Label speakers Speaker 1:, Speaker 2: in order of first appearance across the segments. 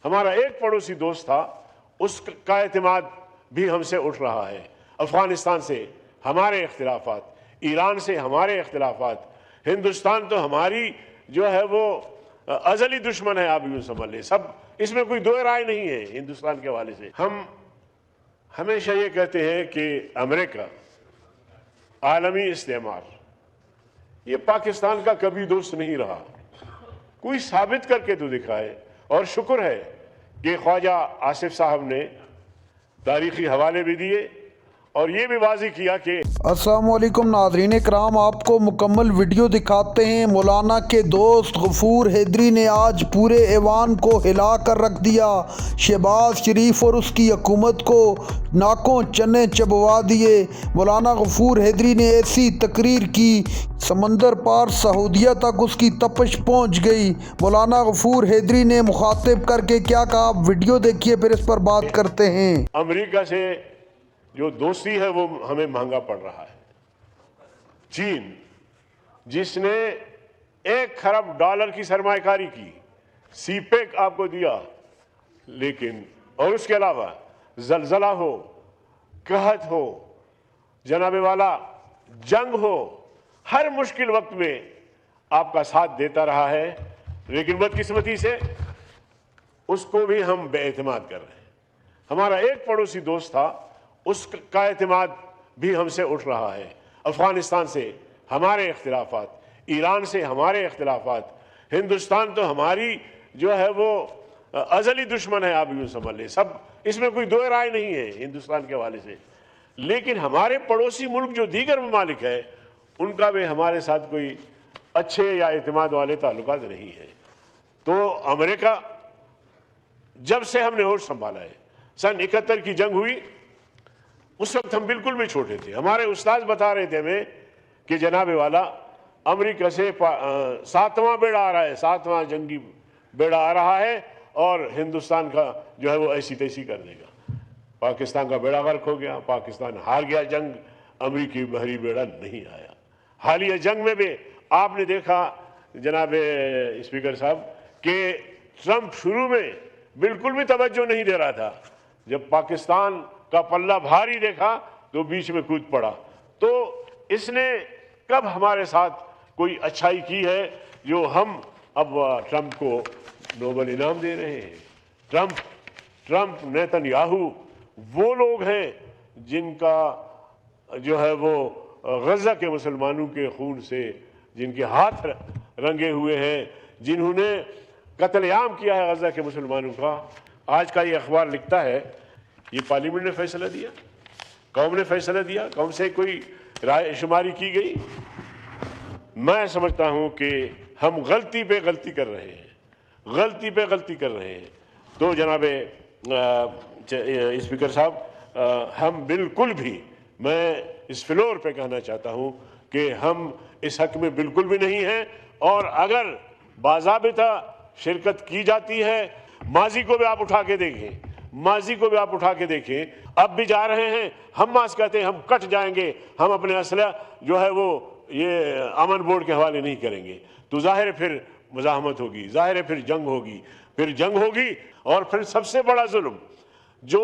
Speaker 1: हमारा एक पड़ोसी दोस्त था, उसका एतमाद भी हमसे उठ रहा है। अफगानिस्तान से हमारे इख्तिलाफात, ईरान से हमारे इख्तिलाफात, हिंदुस्तान तो हमारी जो है वो अजली दुश्मन है, आप यूँ समझ लें। सब इसमें कोई दो राय नहीं है हिंदुस्तान के हवाले से। हम हमेशा ये कहते हैं कि अमेरिका आलमी इस्तेमार, ये पाकिस्तान का कभी दोस्त नहीं रहा। कोई साबित करके तो दिखाए। और शुक्र है कि ख्वाजा आसिफ साहब ने तारीखी हवाले भी दिए और ये भी वाज़ी किया कि
Speaker 2: अस्सलाम वालेकुम नाज़रीन इकराम, आपको मुकम्मल वीडियो दिखाते हैं। मौलाना के दोस्त गफूर हैदरी ने आज पूरे ऐवान को हिला कर रख दिया। शहबाज शरीफ और उसकी हुकूमत को नाकों चने चबवा दिए। मौलाना गफूर हैदरी ने ऐसी तकरीर की, समंदर पार सऊदीया तक उसकी तपश पहुंच गई। मौलाना गफूर हैदरी ने मुखातिब करके क्या कहा, वीडियो देखिए फिर इस पर बात करते हैं।
Speaker 1: अमेरिका से जो दोस्ती है वो हमें महंगा पड़ रहा है। चीन जिसने $1 खरब की सरमायाकारी की, सीपेक आपको दिया, लेकिन और उसके अलावा जलजला हो, कहत हो, जनाबे वाला जंग हो, हर मुश्किल वक्त में आपका साथ देता रहा है। लेकिन बदकिस्मती से उसको भी हम बेएतमाद कर रहे हैं। हमारा एक पड़ोसी दोस्त था, उसका एतमाद भी हमसे उठ रहा है। अफगानिस्तान से हमारे इख्तिलाफात, ईरान से हमारे इख्तिलाफात, हिंदुस्तान तो हमारी जो है वो अजली दुश्मन है, आप यूँ समझ लें। सब इसमें कोई दो राय नहीं है हिंदुस्तान के हवाले से। लेकिन हमारे पड़ोसी मुल्क जो दीगर ममालिक है, उनका भी हमारे साथ कोई अच्छे या एतमाद वाले ताल्लुकात नहीं है। तो अमेरिका, जब से हमने होश संभाला है, सन 71 की जंग हुई, उस वक्त हम बिल्कुल भी छोटे थे। हमारे उस्ताद बता रहे थे हमें कि जनाबे वाला अमेरिका से 7वां बेड़ा आ रहा है, 7वां जंगी बेड़ा आ रहा है और हिंदुस्तान का जो है वो ऐसी तैसी कर देगा। पाकिस्तान का बेड़ा गर्क हो गया, पाकिस्तान हार गया जंग, अमेरिकी बहरी बेड़ा नहीं आया। हालिया जंग में भी आपने देखा जनाब स्पीकर साहब कि ट्रंप शुरू में बिल्कुल भी तवज्जो नहीं दे रहा था। जब पाकिस्तान का पल्ला भारी देखा तो बीच में कूद पड़ा। तो इसने कब हमारे साथ कोई अच्छाई की है जो हम अब ट्रंप को नोबेल इनाम दे रहे हैं? ट्रंप नेतन्याहू वो लोग हैं जिनका जो है वो गजा के मुसलमानों के खून से जिनके हाथ रंगे हुए हैं, जिन्होंने कत्लेआम किया है गजा के मुसलमानों का। आज का ये अखबार लिखता है, ये पार्लियामेंट ने फैसला दिया, कौम ने फैसला दिया, कौम से कोई राय शुमारी की गई। मैं समझता हूं कि हम गलती पे गलती कर रहे हैं, गलती पे गलती कर रहे हैं। तो जनाबे स्पीकर साहब, हम बिल्कुल भी, मैं इस फ्लोर पे कहना चाहता हूं कि हम इस हक में बिल्कुल भी नहीं हैं। और अगर बाज़ाबिता शिरकत की जाती है, माजी को भी आप उठा के देखें, माजी को भी आप उठा के देखें, अब भी जा रहे हैं। हमास कहते हैं हम कट जाएंगे, हम अपने असला जो है वो ये अमन बोर्ड के हवाले नहीं करेंगे। तो जाहिर है फिर मुज़ाहमत होगी, जाहिर है फिर जंग होगी, फिर जंग होगी। और फिर सबसे बड़ा जुल्म जो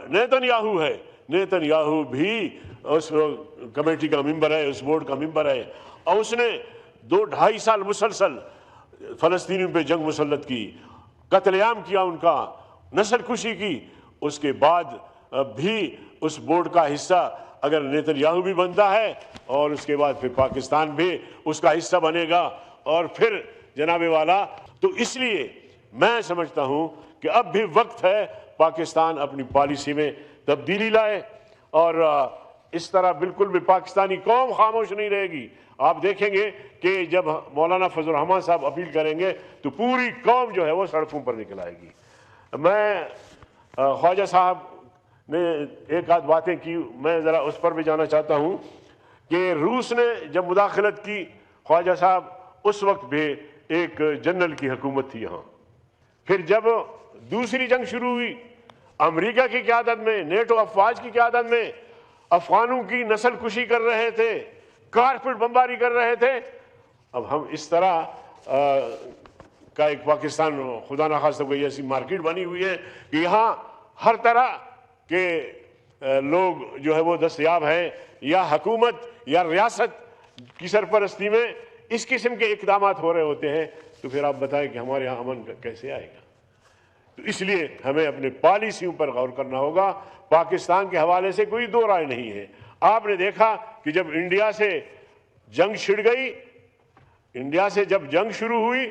Speaker 1: नेतन्याहू है, नेतन्याहू भी उस कमेटी का मेंबर है, उस बोर्ड का मेंबर है, और उसने 2-2.5 साल मुसलसल फ़लस्तीनियों पे जंग मुसल्लत की, कत्लेआम किया, उनका नस्ल कुशी की। उसके बाद भी उस बोर्ड का हिस्सा अगर नेतन्याहू भी बनता है और उसके बाद फिर पाकिस्तान भी उसका हिस्सा बनेगा और फिर जनाबे वाला। तो इसलिए मैं समझता हूं कि अब भी वक्त है पाकिस्तान अपनी पॉलिसी में तब्दीली लाए और इस तरह बिल्कुल भी पाकिस्तानी कौम खामोश नहीं रहेगी। आप देखेंगे कि जब मौलाना फजल रहमान साहब अपील करेंगे तो पूरी कौम जो है वो सड़कों पर निकल आएगी। मैं ख्वाजा साहब ने एक आध बातें की, मैं ज़रा उस पर भी जाना चाहता हूँ कि रूस ने जब मुदाखलत की, ख्वाजा साहब उस वक्त भी एक जनरल की हुकूमत थी यहाँ। फिर जब दूसरी जंग शुरू हुई, अमेरिका की क़यादत में, नेटो अफवाज की क़यादत में अफगानों की नस्ल कुशी कर रहे थे, कारपेट बमबारी कर रहे थे। अब हम इस तरह का एक पाकिस्तान खुदा न खास्ता कोई ऐसी मार्केट बनी हुई है कि यहाँ हर तरह के लोग जो है वो दस्तयाब हैं, या हुकूमत या रियासत की सरपरस्ती में इस किस्म के इकदाम हो रहे होते हैं, तो फिर आप बताएं कि हमारे यहाँ अमन कैसे आएगा। तो इसलिए हमें अपने पॉलिसियों पर गौर करना होगा। पाकिस्तान के हवाले से कोई दो राय नहीं है। आपने देखा कि जब इंडिया से जंग छिड़ गई, इंडिया से जब जंग शुरू हुई,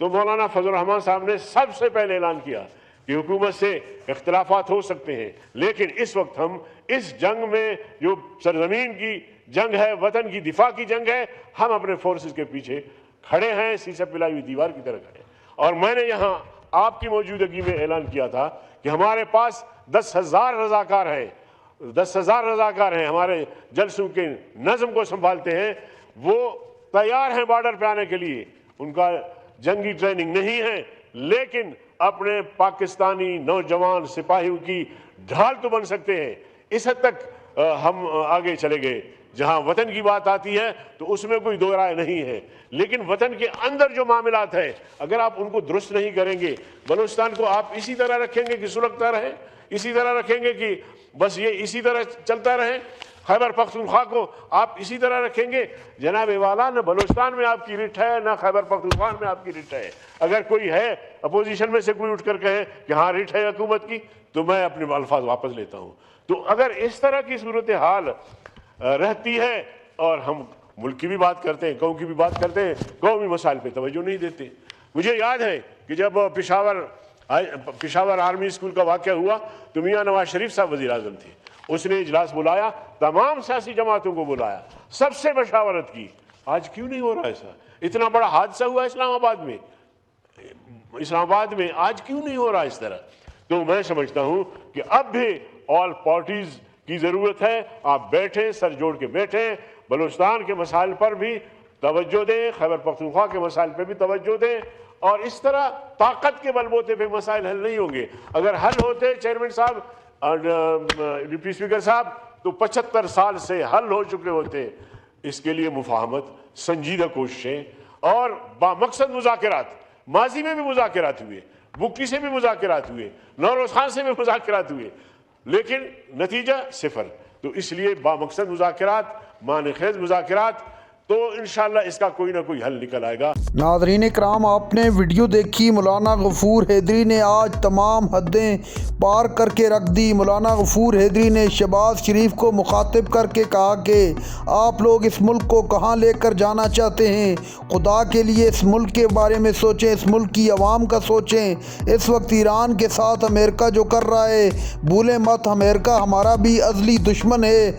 Speaker 1: तो मौलाना फजल रहमान साहब ने सबसे पहले ऐलान किया कि हुकूमत से इख्तिलाफात हो सकते हैं, लेकिन इस वक्त हम इस जंग में, जो सरजमीन की जंग है, वतन की दिफा की जंग है, हम अपने फोर्सेस के पीछे खड़े हैं, शीशे पिलाई हुई दीवार की तरह खड़े। और मैंने यहाँ आपकी मौजूदगी में ऐलान किया था कि हमारे पास 10,000 रजाकार हैं, 10,000 रजाकार हैं, हमारे जलसों के नज़म को संभालते हैं, वो तैयार हैं बॉर्डर पे आने के लिए। उनका जंगी ट्रेनिंग नहीं है, लेकिन अपने पाकिस्तानी नौजवान सिपाहियों की ढाल तो बन सकते हैं। इस हद तक हम आगे चले गए। जहां वतन की बात आती है तो उसमें कोई दो राय नहीं है, लेकिन वतन के अंदर जो मामलात है, अगर आप उनको दुरुस्त नहीं करेंगे, बलूचिस्तान को आप इसी तरह रखेंगे कि सुलगता रहे, इसी तरह रखेंगे कि बस ये इसी तरह चलता रहे, खैबर पख्तूनख्वा को आप इसी तरह रखेंगे, जनाब वाला, न बलूचिस्तान में आपकी रिट है, न खैबर पख्तूनख्वा में आपकी रिट है। अगर कोई है अपोजिशन में से कोई उठकर कहे कि हाँ रिट है हुकूमत की, तो मैं अपने अल्फाज वापस लेता हूँ। तो अगर इस तरह की सूरत हाल रहती है, और हम मुल्क की भी बात करते हैं, कौम की भी बात करते हैं, कौमी मसाइल पे तवज्जो नहीं देते। मुझे याद है कि जब पिशावर आर्मी स्कूल का वाक़या हुआ, तो मियाँ नवाज शरीफ साहब वज़ीर आज़म थे, उसने इजलास बुलाया, तमाम सियासी जमातों को बुलाया, सबसे मशावरत की। आज क्यों नहीं हो रहा ऐसा? इतना बड़ा हादसा हुआ इस्लामाबाद में, आज क्यों नहीं हो रहा इस तरह? तो मैं समझता हूँ कि अब भी ऑल पार्टीज की ज़रूरत है। आप बैठें, सर जोड़ के बैठें, बलूचिस्तान के मसाइल पर भी तवज्जो दें, खैबर पख्तूनख्वा के मसाइल पर भी तवज्जो दें, और इस तरह ताकत के बलबूते पे मसाइल हल नहीं होंगे। अगर हल होते चेयरमैन साहब और डिप्टी स्पीकर साहब, तो 75 साल से हल हो चुके होते। इसके लिए मुफाहमत, संजीदा कोशिशें और बामकसद मुज़ाकरात, माजी में भी मुज़ाकरात हुए, बुक्की से भी मुज़ाकरात हुए, नौरोज़ खान से भी मुज़ाकरात हुए, लेकिन नतीजा सिफर। तो इसलिए बामकसद मुज़ाकरात, मानखेज़ मुज़ाकरात, तो इंशाअल्लाह इसका कोई ना कोई हल निकल आएगा।
Speaker 2: नाज़रीन इकराम, आपने वीडियो देखी। मौलाना गफूर हैदरी ने आज तमाम हदें पार करके रख दी। मौलाना गफूर हैदरी ने शहबाज शरीफ को मुखातिब करके कहा कि आप लोग इस मुल्क को कहाँ लेकर जाना चाहते हैं, खुदा के लिए इस मुल्क के बारे में सोचें, इस मुल्क की आवाम का सोचें। इस वक्त ईरान के साथ अमेरिका जो कर रहा है, भूलें मत, अमेरिका हमारा भी अज़ली दुश्मन है।